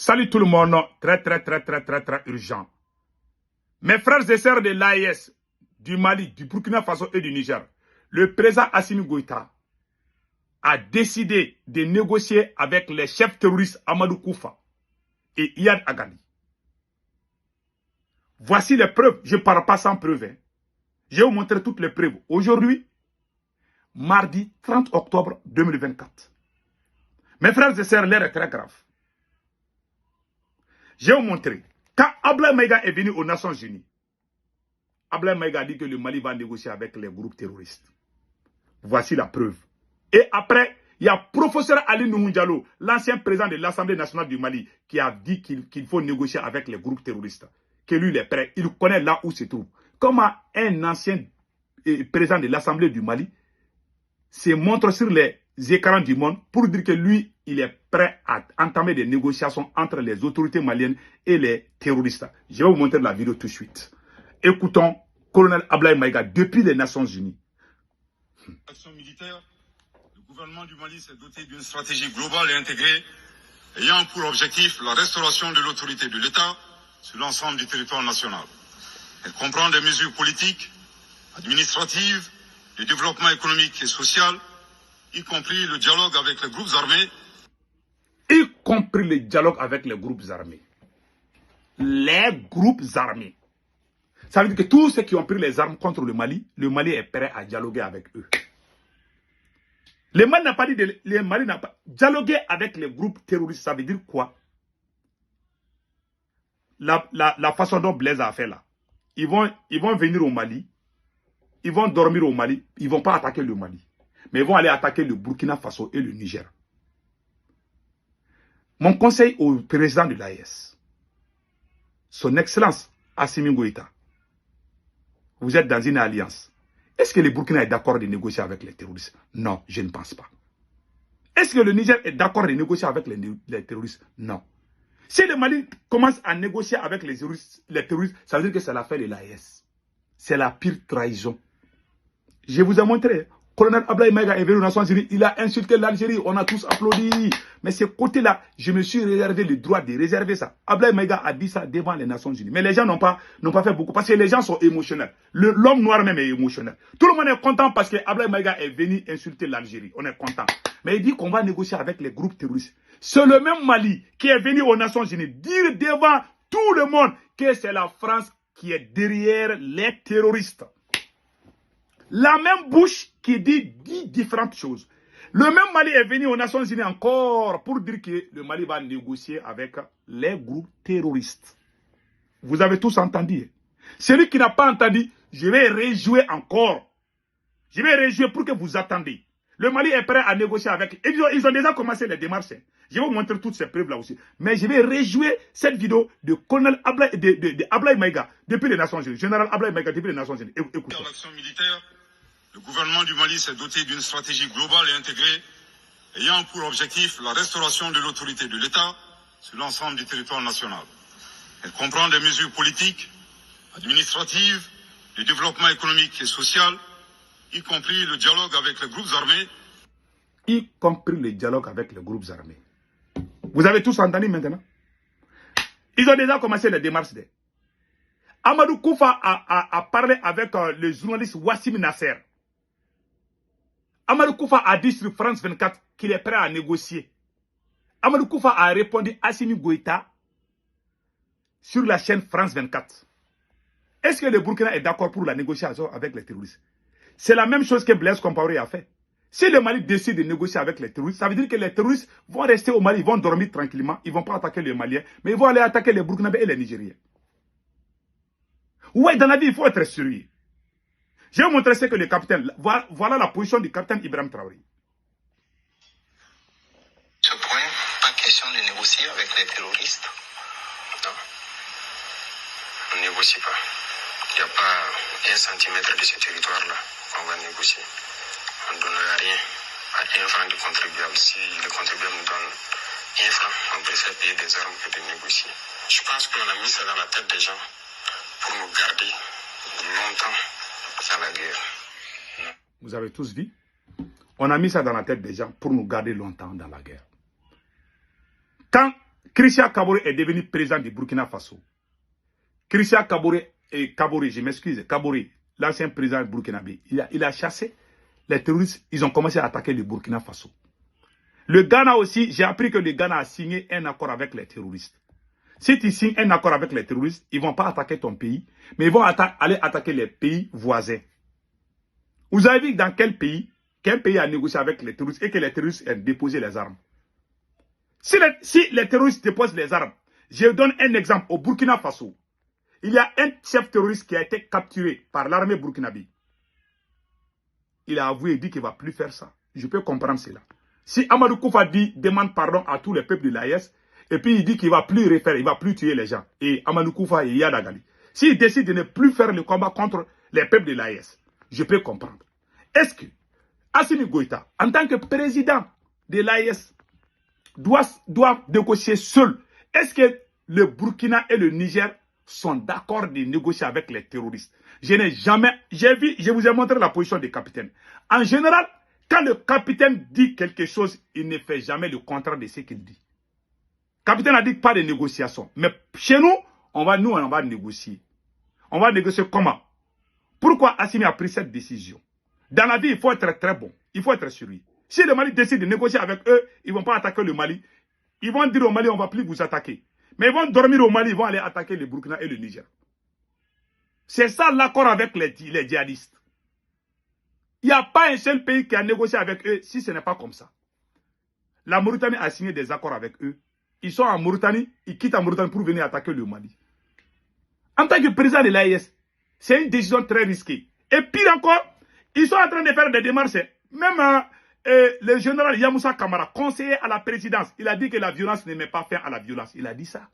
Salut tout le monde, très urgent. Mes frères et sœurs de l'AES, du Mali, du Burkina Faso et du Niger, le président Assimi Goïta a décidé de négocier avec les chefs terroristes Amadou Koufa et Iyad Agali. Voici les preuves, je ne parle pas sans preuves. Hein. Je vais vous montrer toutes les preuves. Aujourd'hui, mardi 30 octobre 2024. Mes frères et sœurs, l'air est très grave. Je vais vous montrer. Quand Ablaye Maïga est venu aux Nations Unies, Ablaye Maïga a dit que le Mali va négocier avec les groupes terroristes. Voici la preuve. Et après, il y a professeur Ali Nouhou Diallo, l'ancien président de l'Assemblée nationale du Mali, qui a dit qu'il faut négocier avec les groupes terroristes. Que lui, il est prêt. Il connaît là où se trouve. Comment un ancien président de l'Assemblée du Mali se montre sur les écrans du monde pour dire que lui, il est prêt à entamer des négociations entre les autorités maliennes et les terroristes. Je vais vous montrer la vidéo tout de suite. Écoutons colonel Ablaye Maïga depuis les Nations Unies. Action militaire, le gouvernement du Mali s'est doté d'une stratégie globale et intégrée ayant pour objectif la restauration de l'autorité de l'État sur l'ensemble du territoire national. Elle comprend des mesures politiques, administratives, de développement économique et social, y compris le dialogue avec les groupes armés. Y compris le dialogue avec les groupes armés. Les groupes armés. Ça veut dire que tous ceux qui ont pris les armes contre le Mali est prêt à dialoguer avec eux. Le Mali n'a pas dit, le Mali n'a pas dialogué avec les groupes terroristes. Ça veut dire quoi? La façon dont Blaise a fait là. Ils vont venir au Mali. Ils vont dormir au Mali. Ils ne vont pas attaquer le Mali. Mais ils vont aller attaquer le Burkina Faso et le Niger. Mon conseil au président de l'AES, son Excellence Assimi Goïta, vous êtes dans une alliance. Est-ce que le Burkina est d'accord de négocier avec les terroristes? Non, je ne pense pas. Est-ce que le Niger est d'accord de négocier avec les terroristes? Non. Si le Mali commence à négocier avec les terroristes, ça veut dire que c'est l'affaire de l'AES. C'est la pire trahison. Je vous ai montré. Colonel Ablaye Maïga est venu aux Nations Unies, il a insulté l'Algérie, on a tous applaudi. Mais ce côté-là, je me suis réservé le droit de réserver ça. Ablaye Maïga a dit ça devant les Nations Unies. Mais les gens n'ont pas fait beaucoup parce que les gens sont émotionnels. L'homme noir même est émotionnel. Tout le monde est content parce que Ablaye Maïga est venu insulter l'Algérie. On est content. Mais il dit qu'on va négocier avec les groupes terroristes. C'est le même Mali qui est venu aux Nations Unies dire devant tout le monde que c'est la France qui est derrière les terroristes. La même bouche qui dit différentes choses. Le même Mali est venu aux Nations Unies encore pour dire que le Mali va négocier avec les groupes terroristes. Vous avez tous entendu. Celui qui n'a pas entendu, je vais rejouer encore. Je vais rejouer pour que vous attendiez. Le Mali est prêt à négocier avec... Ils ont déjà commencé les démarches. Je vais vous montrer toutes ces preuves là aussi. Mais je vais rejouer cette vidéo de colonel Ablaye, de Ablaye Maïga depuis les Nations Unies. Général Ablaye Maïga depuis les Nations Unies. Écoutez. Dans l'action militaire, le gouvernement du Mali s'est doté d'une stratégie globale et intégrée ayant pour objectif la restauration de l'autorité de l'État sur l'ensemble du territoire national. Elle comprend des mesures politiques, administratives, de développement économique et social, y compris le dialogue avec les groupes armés. Y compris le dialogue avec les groupes armés. Vous avez tous entendu maintenant? Ils ont déjà commencé les démarches. Amadou Koufa a parlé avec le journaliste Wassim Nasser. Amadou Koufa a dit sur France 24 qu'il est prêt à négocier. Amadou Koufa a répondu à Assimi Goïta sur la chaîne France 24. Est-ce que le Burkina est d'accord pour la négociation avec les terroristes? C'est la même chose que Blaise Compaoré a fait. Si le Mali décide de négocier avec les terroristes, ça veut dire que les terroristes vont rester au Mali, ils vont dormir tranquillement, ils ne vont pas attaquer les Maliens, mais ils vont aller attaquer les Burkinabés et les Nigériens. Oui, dans la vie, il faut être sérieux. Je vais vous montrer ce que le capitaine... Voilà la position du capitaine Ibrahim Traoré. Ce point, pas question de négocier avec les terroristes. Non. On ne négocie pas. Il n'y a pas un centimètre de ce territoire-là qu'on va négocier. On ne donne rien à un franc du contribuable. Si le contribuable nous donne un franc, on préfère payer des armes que de négocier. Je pense qu'on a mis ça dans la tête des gens pour nous garder longtemps dans la guerre. Vous avez tous vu? On a mis ça dans la tête des gens pour nous garder longtemps dans la guerre. Quand Christian Kaboré est devenu président du Burkina Faso. Christian Kaboré, je m'excuse, Kaboré, l'ancien président burkinabé, il a chassé les terroristes, ils ont commencé à attaquer le Burkina Faso. Le Ghana aussi, j'ai appris que le Ghana a signé un accord avec les terroristes. Si tu signes un accord avec les terroristes, ils ne vont pas attaquer ton pays, mais ils vont aller attaquer les pays voisins. Vous avez vu dans quel pays, qu'un pays a négocié avec les terroristes et que les terroristes ont déposé les armes. Si les terroristes déposent les armes, je donne un exemple au Burkina Faso. Il y a un chef terroriste qui a été capturé par l'armée burkinabé. Il a avoué et dit qu'il ne va plus faire ça. Je peux comprendre cela. Si Amadou Koufa demande pardon à tous les peuples de l'AES, et puis il dit qu'il ne va plus refaire, il ne va plus tuer les gens, et Amadou Koufa et Yadagali, s'il décide de ne plus faire le combat contre les peuples de l'AES, je peux comprendre. Est-ce que Assimi Goïta, en tant que président de l'AES, doit négocier seul? Est-ce que le Burkina et le Niger sont d'accord de négocier avec les terroristes? Je n'ai jamais... Je vous ai montré la position des capitaines. En général, quand le capitaine dit quelque chose, il ne fait jamais le contraire de ce qu'il dit. Le capitaine a dit pas de négociation. Mais chez nous, on va négocier. On va négocier comment? Pourquoi Assimi a pris cette décision? Dans la vie, il faut être très bon. Il faut être sur lui. Si le Mali décide de négocier avec eux, ils ne vont pas attaquer le Mali. Ils vont dire au Mali, on ne va plus vous attaquer. Mais ils vont dormir au Mali, ils vont aller attaquer le Burkina et le Niger. C'est ça l'accord avec les djihadistes. Il n'y a pas un seul pays qui a négocié avec eux si ce n'est pas comme ça. La Mauritanie a signé des accords avec eux. Ils sont en Mauritanie, ils quittent en Mauritanie pour venir attaquer le Mali. En tant que président de l'AES, c'est une décision très risquée. Et pire encore, ils sont en train de faire des démarches. Même le général Yamoussa Kamara, conseiller à la présidence, il a dit que la violence ne met pas fin à la violence. Il a dit ça.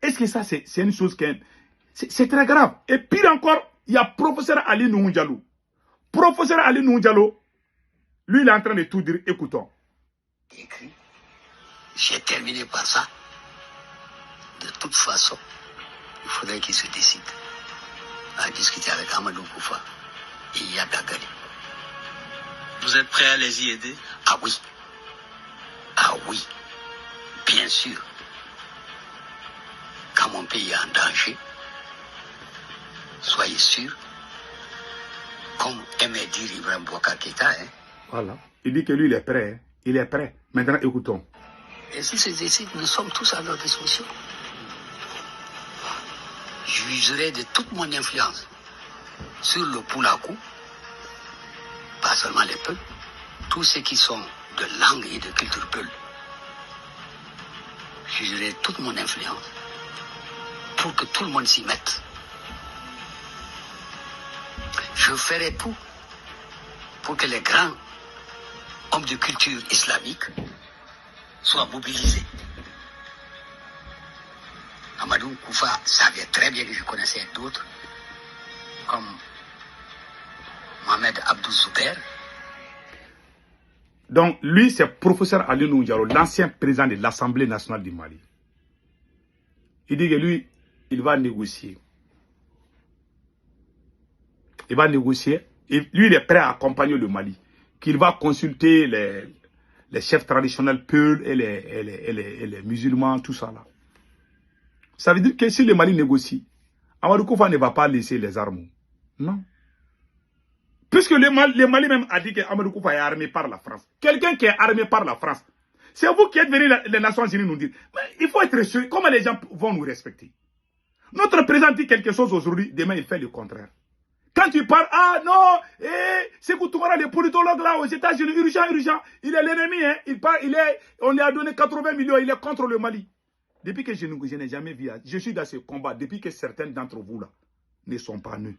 Est-ce que ça, c'est une chose qui est... C'est très grave. Et pire encore, il y a professeur Ali Nouhoundjalou. Professeur Ali Nouhoundjalou, lui, il est en train de tout dire. Écoutons. Écrit. J'ai terminé par ça. De toute façon, il faudrait qu'il se décide à discuter avec Amadou Koufa et Yadagali. Vous êtes prêt à les y aider? Ah oui. Ah oui. Bien sûr. Quand mon pays est en danger, soyez sûr, comme aimait dire Ibrahim Boubacar Keïta, hein. Voilà. Il dit que lui, il est prêt. Hein. Il est prêt. Maintenant, écoutons. Et s'il se décide, nous sommes tous à leur disposition. J'userai de toute mon influence sur le Poulakou, pas seulement les peuples, tous ceux qui sont de langue et de culture peul. J'userai toute mon influence pour que tout le monde s'y mette. Je ferai tout pour que les grands hommes de culture islamique soient mobilisés. Amadou Koufa savait très bien que je connaissais d'autres, comme Mohamed Abdou Zouber. Donc, lui, c'est professeur Ali Nouhoundjalou, l'ancien président de l'Assemblée nationale du Mali. Il dit que lui, il va négocier. Il va négocier. Et lui, il est prêt à accompagner le Mali. Qu'il va consulter les chefs traditionnels peuls et les musulmans, tout ça là. Ça veut dire que si le Mali négocie, Amadou Koufa ne va pas laisser les armes. Non. Puisque le Mali même a dit que Amadou Koufa est armé par la France. Quelqu'un qui est armé par la France, c'est vous qui êtes venus les Nations Unies nous dire. Mais il faut être sûr, comment les gens vont nous respecter? Notre président dit quelque chose aujourd'hui, demain il fait le contraire. Quand tu parles, ah non, c'est Koutoumara, le politologue là aux États-Unis, urgent, il est l'ennemi, hein, on lui a donné 80 millions, il est contre le Mali. Depuis que je n'ai jamais vu, je suis dans ce combat, depuis que certains d'entre vous là ne sont pas nus.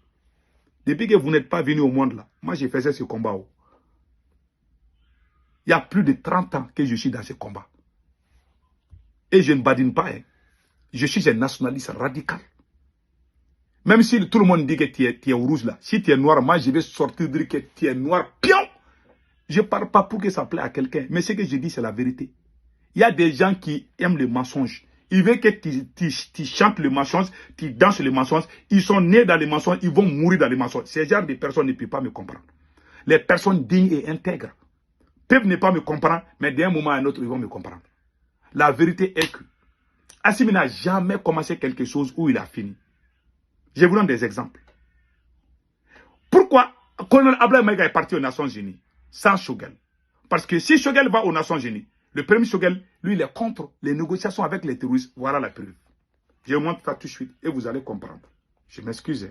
Depuis que vous n'êtes pas venus au monde là, moi je faisais ce combat. Il y a plus de 30 ans que je suis dans ce combat. Et je ne badine pas, hein. Je suis un nationaliste radical. Même si tout le monde dit que tu es rouge là, si tu es noir, moi je vais sortir dire que tu es noir, pion. Je ne parle pas pour que ça plaît à quelqu'un, mais ce que je dis c'est la vérité. Il y a des gens qui aiment le mensonge. Ils veulent que tu chantes le mensonge, tu danses le mensonge. Ils sont nés dans les mensonges, ils vont mourir dans les mensonges. Ces genres de personnes ne peuvent pas me comprendre. Les personnes dignes et intègres peuvent ne pas me comprendre, mais d'un moment à un autre, ils vont me comprendre. La vérité est que Assimi n'a jamais commencé quelque chose où il a fini. Je vous donne des exemples. Pourquoi Colonel Abdoulaye Maïga est parti aux Nations Unies sans Choguel? Parce que si Choguel va aux Nations Unies, le premier Choguel, lui, il est contre les négociations avec les terroristes. Voilà la preuve. Je vous montre ça tout de suite et vous allez comprendre. Je m'excuse.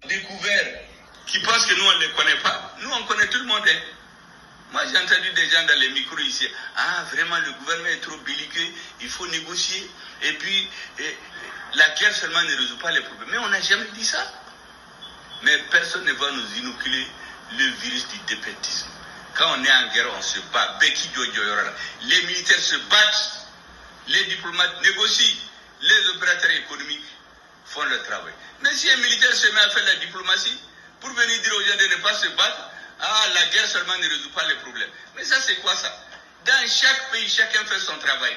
Découvert qui pensent que nous on ne les connaît pas. Nous on connaît tout le monde. Moi j'ai entendu des gens dans les micros ici. Ah vraiment le gouvernement est trop belliqueux, il faut négocier. Et puis la guerre seulement ne résout pas les problèmes. Mais on n'a jamais dit ça. Mais personne ne va nous inoculer le virus du dépétisme. Quand on est en guerre, on se bat. Les militaires se battent, les diplomates négocient, les opérateurs économiques font le travail. Mais si un militaire se met à faire la diplomatie pour venir dire aux gens de ne pas se battre, ah, la guerre seulement ne résout pas les problèmes. Mais ça, c'est quoi ça? Dans chaque pays, chacun fait son travail.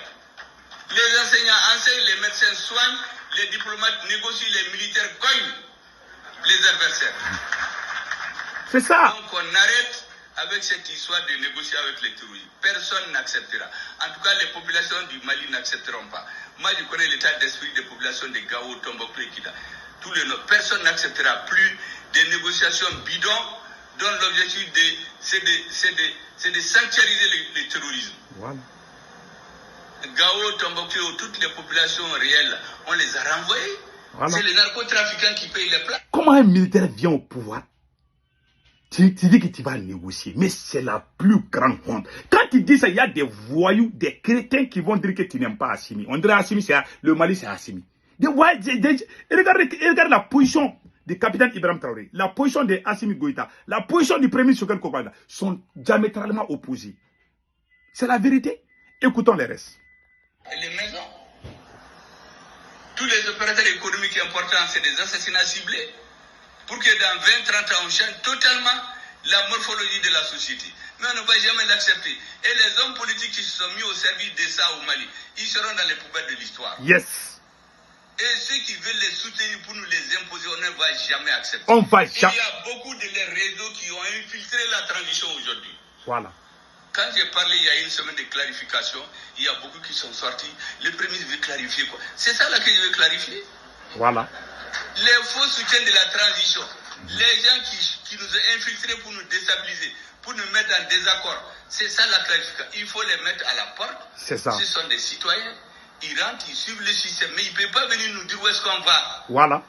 Les enseignants enseignent, les médecins soignent, les diplomates négocient, les militaires cognent les adversaires. C'est ça. Donc on arrête avec cette histoire de négocier avec les terroristes. Personne n'acceptera. En tout cas, les populations du Mali n'accepteront pas. Moi, je connais l'état d'esprit des populations de Gao, Tombouctou et Kida. Personne n'acceptera plus des négociations bidons dont l'objectif c'est de sanctuariser le terrorisme. Voilà. Gao, Tombouctou, toutes les populations réelles, on les a renvoyées. Voilà. C'est les narcotrafiquants qui payent les plats. Comment un militaire vient au pouvoir? Tu dis que tu vas négocier, mais c'est la plus grande honte. Quand tu dis ça, il y a des voyous, des chrétiens qui vont dire que tu n'aimes pas Assimi. On dirait Assimi, le Mali, c'est Assimi. Regarde la position du capitaine Ibrahim Traoré, la position de Assimi Goïta, la position du premier Choguel Kokbala sont diamétralement opposées. C'est la vérité. Écoutons les restes. Les maisons. Tous les opérateurs économiques importants, c'est des assassinats ciblés. Pour que dans 20-30 ans, on change totalement la morphologie de la société. Mais on ne va jamais l'accepter. Et les hommes politiques qui se sont mis au service de ça au Mali, ils seront dans les poubelles de l'histoire. Yes. Et ceux qui veulent les soutenir pour nous les imposer, on ne va jamais accepter. On va jamais. Il y a beaucoup de les réseaux qui ont infiltré la transition aujourd'hui. Voilà. Quand j'ai parlé il y a une semaine de clarification, il y a beaucoup qui sont sortis. Le premier veut clarifier quoi? C'est ça là que je veux clarifier. Voilà. Les faux soutiens de la transition, les gens qui nous ont infiltrés pour nous déstabiliser, pour nous mettre en désaccord, c'est ça la clarification. Il faut les mettre à la porte. C'est ça. Ce sont des citoyens. Ils rentrent, ils suivent le système, mais ils ne peuvent pas venir nous dire où est-ce qu'on va. Voilà.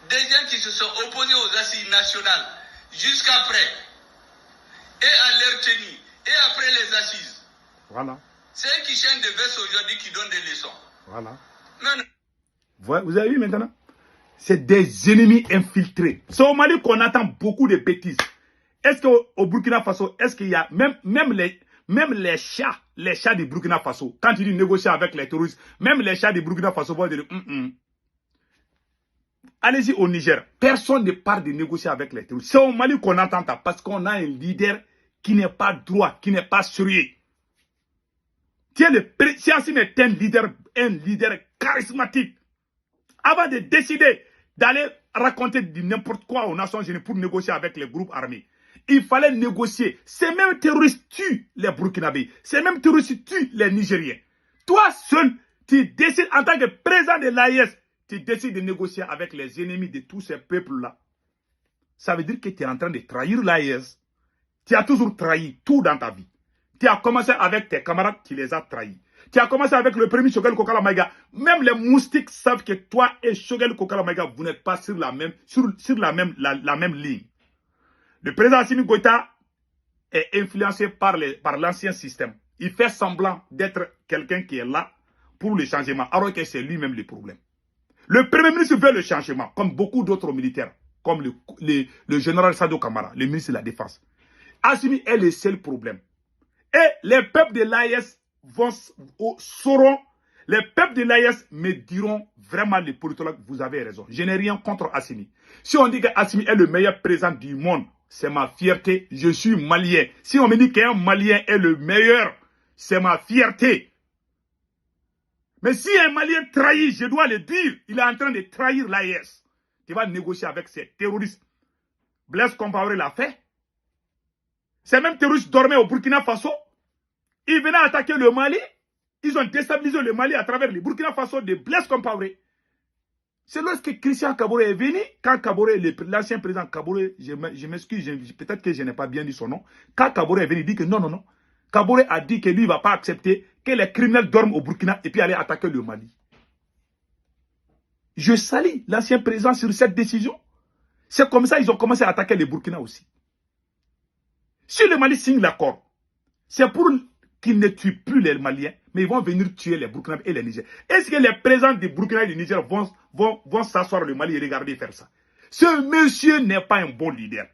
Des gens qui se sont opposés aux assises nationales jusqu'après, et à leur tenue, et après les assises. Voilà. C'est eux qui changent de veste aujourd'hui qui donnent des leçons. Voilà. Non. Vous avez vu maintenant? C'est des ennemis infiltrés. C'est au Mali qu'on attend beaucoup de bêtises. Est-ce qu'au Burkina Faso, est-ce qu'il y a même les chats du Burkina Faso, quand ils disent négocier avec les terroristes, même les chats du Burkina Faso vont dire Allez-y au Niger. Personne ne parle de négocier avec les terroristes. C'est au Mali qu'on attend ça parce qu'on a un leader qui n'est pas droit, qui n'est pas sérieux. Si Assimi est un leader charismatique, avant de décider d'aller raconter n'importe quoi aux Nations Unies pour négocier avec les groupes armés, il fallait négocier. Ces mêmes terroristes tuent les Burkinabés. Ces mêmes terroristes tuent les Nigériens. Toi seul, tu décides en tant que président de l'AIS, tu décides de négocier avec les ennemis de tous ces peuples-là. Ça veut dire que tu es en train de trahir l'AIS. Tu as toujours trahi tout dans ta vie. Tu as commencé avec tes camarades, tu les as trahis. Tu as commencé avec le premier Choguel Kokala Maïga. Même les moustiques savent que toi et Choguel Kokala Maïga, vous n'êtes pas sur la même ligne. Le président Assimi Goïta est influencé par l'ancien système. Il fait semblant d'être quelqu'un qui est là pour le changement, alors que c'est lui-même le problème. Le premier ministre veut le changement, comme beaucoup d'autres militaires, comme le général Sado Kamara, le ministre de la Défense. Assimi est le seul problème. Et les peuples de l'AIS sauront, les peuples de l'AIS me diront vraiment, les politologues, vous avez raison. Je n'ai rien contre Assimi. Si on dit qu'Assimi est le meilleur président du monde, c'est ma fierté, je suis malien. Si on me dit qu'un malien est le meilleur, c'est ma fierté. Mais si un malien trahit, je dois le dire, il est en train de trahir l'AIS. Tu vas négocier avec ces terroristes. Blaise Compaoré l'a fait. Ces mêmes terroristes dormaient au Burkina Faso. Ils venaient attaquer le Mali. Ils ont déstabilisé le Mali à travers les Burkina Faso de Blaise Compaoré. C'est lorsque Christian Kaboré est venu, quand Kaboré, l'ancien président Kaboré, je m'excuse, peut-être que je n'ai pas bien dit son nom, quand Kaboré est venu, il dit que non. Kaboré a dit que lui, il ne va pas accepter que les criminels dorment au Burkina et puis aller attaquer le Mali. Je salue l'ancien président sur cette décision. C'est comme ça qu'ils ont commencé à attaquer les Burkina aussi. Si le Mali signe l'accord, c'est pour qu'ils ne tuent plus les Maliens, mais ils vont venir tuer les Burkinabés et les Nigériens. Est-ce que les présidents des Burkina et du Niger vont s'asseoir le Mali et regarder faire ça? Ce monsieur n'est pas un bon leader.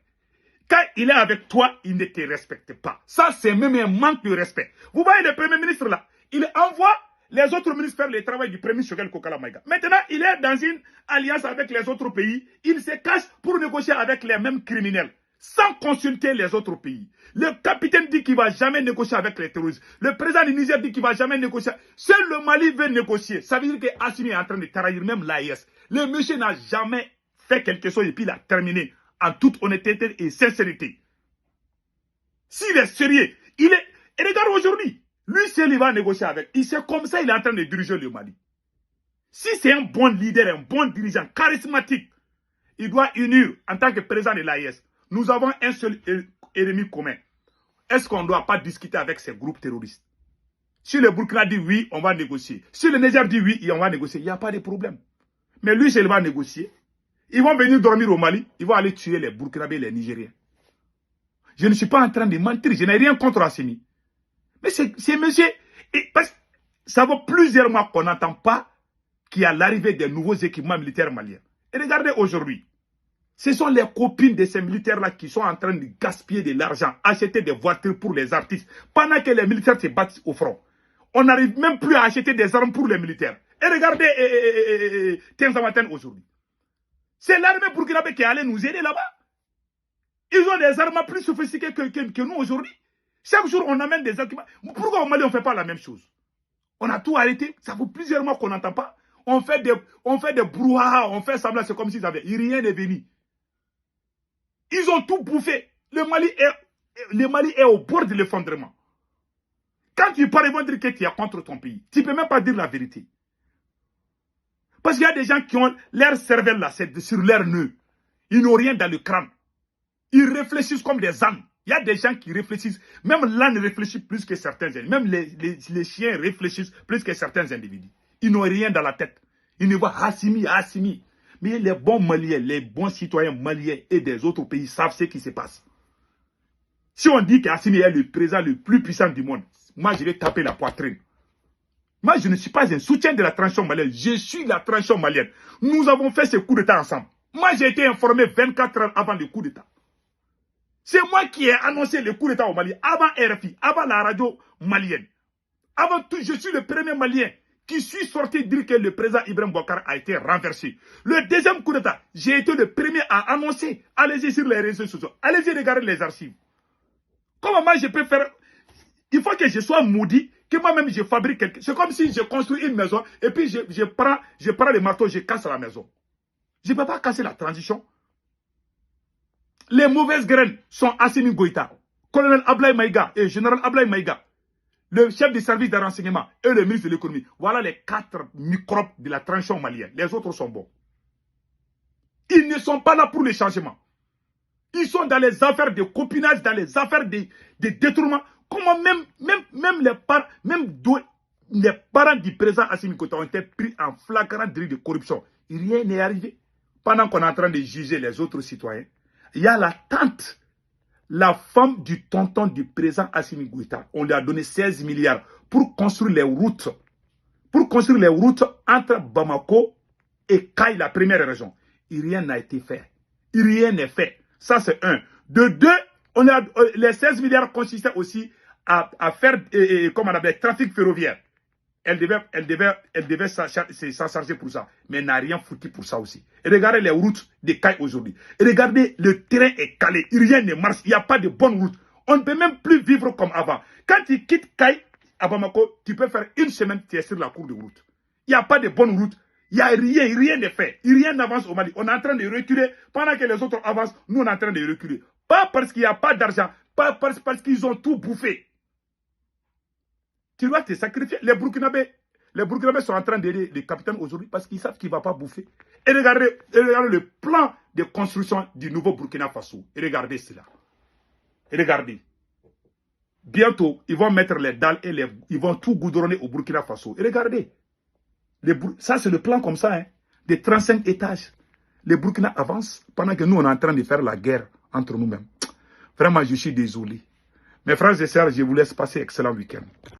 Quand il est avec toi, il ne te respecte pas. Ça, c'est même un manque de respect. Vous voyez le Premier ministre là, il envoie les autres ministres faire le travail du Premier ministre Choguel Kokala Maïga. Maintenant, il est dans une alliance avec les autres pays. Il se cache pour négocier avec les mêmes criminels, sans consulter les autres pays. Le capitaine dit qu'il ne va jamais négocier avec les terroristes. Le président du Niger dit qu'il ne va jamais négocier. Seul le Mali veut négocier. Ça veut dire que Assimi est en train de trahir même l'AIS. Le monsieur n'a jamais fait quelque chose et puis il a terminé en toute honnêteté et sincérité. S'il est sérieux, il est... Et regarde aujourd'hui, lui seul il va négocier avec. C'est comme ça il est en train de diriger le Mali. Si c'est un bon leader, un bon dirigeant, charismatique, il doit unir en tant que président de l'AIS. Nous avons un seul ennemi commun. Est-ce qu'on ne doit pas discuter avec ces groupes terroristes? Si le Burkina dit oui, on va négocier. Si le Niger dit oui, on va négocier. Il n'y a pas de problème. Mais lui, il va négocier. Ils vont venir dormir au Mali. Ils vont aller tuer les Burkinabés et les Nigériens. Je ne suis pas en train de mentir. Je n'ai rien contre Assimi. Mais c'est monsieur... Parce que ça fait plusieurs mois qu'on n'entend pas qu'il y a l'arrivée des nouveaux équipements militaires maliens. Et regardez aujourd'hui. Ce sont les copines de ces militaires-là qui sont en train de gaspiller de l'argent, acheter des voitures pour les artistes, pendant que les militaires se battent au front. On n'arrive même plus à acheter des armes pour les militaires. Et regardez Tenzamaten aujourd'hui. C'est l'armée burkinabé qui est allée nous aider là-bas. Ils ont des armes plus sophistiquées que nous aujourd'hui. Chaque jour, on amène des équipements. Pourquoi au Mali, on ne fait pas la même chose? On a tout arrêté. Ça fait plusieurs mois qu'on n'entend pas. On fait des brouhaha, on fait semblant, c'est comme s'ils avaient... Rien n'est venu. Ils ont tout bouffé. Le Mali est au bord de l'effondrement. Quand tu parles, ils vont dire que tu es contre ton pays. Tu ne peux même pas dire la vérité. Parce qu'il y a des gens qui ont leur cervelle là, c'est sur leur nœud. Ils n'ont rien dans le crâne. Ils réfléchissent comme des ânes. Il y a des gens qui réfléchissent. Même l'âne réfléchit plus que certains individus. Même les chiens réfléchissent plus que certains individus. Ils n'ont rien dans la tête. Ils ne voient Assimi. Mais les bons Maliens, les bons citoyens maliens et des autres pays savent ce qui se passe. Si on dit qu'Assimi est le président le plus puissant du monde, moi je vais taper la poitrine. Moi je ne suis pas un soutien de la transition malienne, je suis la transition malienne. Nous avons fait ce coup d'État ensemble. Moi j'ai été informé 24 heures avant le coup d'État. C'est moi qui ai annoncé le coup d'État au Mali, avant RFI, avant la radio malienne. Avant tout, je suis le premier Malien qui suis sorti dire que le président Ibrahim Boubacar a été renversé. Le deuxième coup d'État, j'ai été le premier à annoncer. Allez-y sur les réseaux sociaux. Allez-y regarder les archives. Comment moi je peux faire... Il faut que je sois maudit, que moi-même je fabrique quelque chose. C'est comme si je construis une maison et puis je prends le marteau, je casse la maison. Je ne peux pas casser la transition. Les mauvaises graines sont Assimi Goïta, colonel Ablaye Maïga et général Ablaye Maïga, le chef du service de renseignement et le ministre de l'économie. Voilà les 4 microbes de la transition malienne. Les autres sont bons. Ils ne sont pas là pour les changements. Ils sont dans les affaires de copinage, dans les affaires de détournement. Comment même les parents du président Assimi Goïta ont été pris en flagrant délit de corruption. Rien n'est arrivé. Pendant qu'on est en train de juger les autres citoyens, il y a la tante, la femme du tonton du président Assimi Goïta. On lui a donné 16 milliards pour construire les routes. Pour construire les routes entre Bamako et Kaï, la première région. Et rien n'a été fait. Et rien n'est fait. Ça, c'est un. De deux, les 16 milliards consistaient aussi à faire comme on appelle, trafic ferroviaire. Elle devait s'en charger pour ça. Mais elle n'a rien foutu pour ça aussi. Et regardez les routes de Kaï aujourd'hui. Et regardez, le terrain est calé. Rien ne marche. Il n'y a pas de bonne route. On ne peut même plus vivre comme avant. Quand tu quittes Kaï à Bamako, tu peux faire une semaine, tu es sur la cour de route. Il n'y a pas de bonne route. Il n'y a rien n'est fait. Rien n'avance au Mali. On est en train de reculer. Pendant que les autres avancent, nous on est en train de reculer. Pas parce qu'il n'y a pas d'argent. Pas parce qu'ils ont tout bouffé. Tu dois te sacrifier. Les Burkinabés sont en train d'aider les capitaines aujourd'hui parce qu'ils savent qu'il ne va pas bouffer. Et regardez le plan de construction du nouveau Burkina Faso. Et regardez cela. Et regardez. Bientôt, ils vont mettre les dalles et ils vont tout goudronner au Burkina Faso. Et regardez. Ça, c'est le plan comme ça, hein, de 35 étages. Les Burkina avancent pendant que nous, on est en train de faire la guerre entre nous-mêmes. Vraiment, je suis désolé. Mes frères et sœurs, je vous laisse passer un excellent week-end.